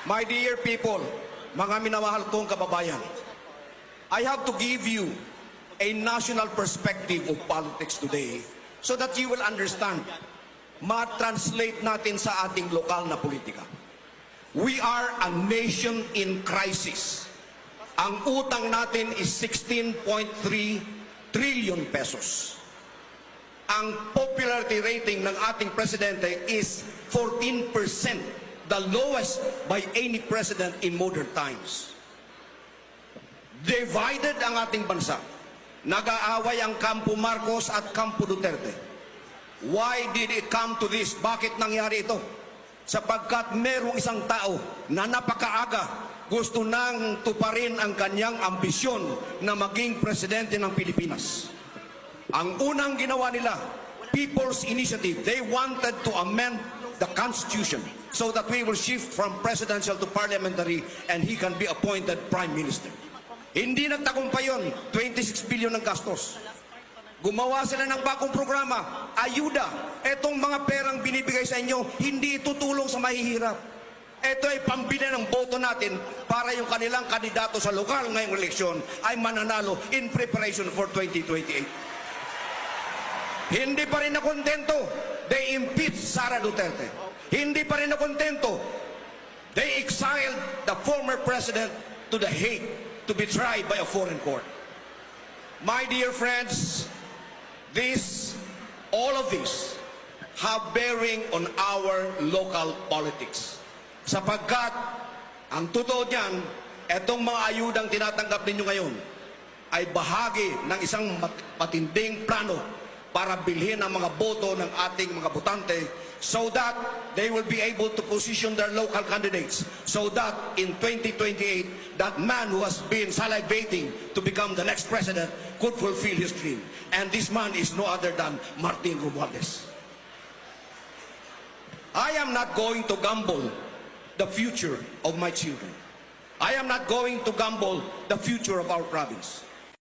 My dear people, mga minamahal kong kababayan, I have to give you a national perspective of politics today so that you will understand, ma-translate natin sa ating lokal na politika. We are a nation in crisis. Ang utang natin is 16.3 trillion pesos. Ang popularity rating ng ating presidente is 14%, the lowest by any president in modern times. Divided ang ating bansa. Nag-aaway ang kampo Marcos at kampo Duterte. Why did it come to this? Bakit nangyari ito? Sapagkat merong isang tao na napakaaga gusto nang tuparin ang kanyang ambisyon na maging presidente ng Pilipinas. Ang unang ginawa nila, People's Initiative, they wanted to amend the Constitution so that we will shift from presidential to parliamentary and he can be appointed Prime Minister. Hindi nagtagumpay yun, 26 billion ng gastos. Gumawa sila ng bagong programa, ayuda. Etong mga perang binibigay sa inyo, hindi itutulong sa mahihirap. Ito ay pambili ng boto natin para yung kanilang kandidato sa lokal ngayong eleksyon ay mananalo in preparation for 2028. Hindi pa rin nakontento, they impeached Sara Duterte. Hindi pa rin nakontento, they exiled the former president to The Hague to be tried by a foreign court. My dear friends, all of this have bearing on our local politics. Sapagkat, ang totoo niyan, etong mga ayudang tinatanggap ninyo ngayon ay bahagi ng isang matinding plano para bilhin ang mga boto ng ating mga botante so that they will be able to position their local candidates so that in 2028, that man who has been salivating to become the next president could fulfill his dream. And this man is no other than Martin Romualdez. I am not going to gamble the future of my children. I am not going to gamble the future of our province.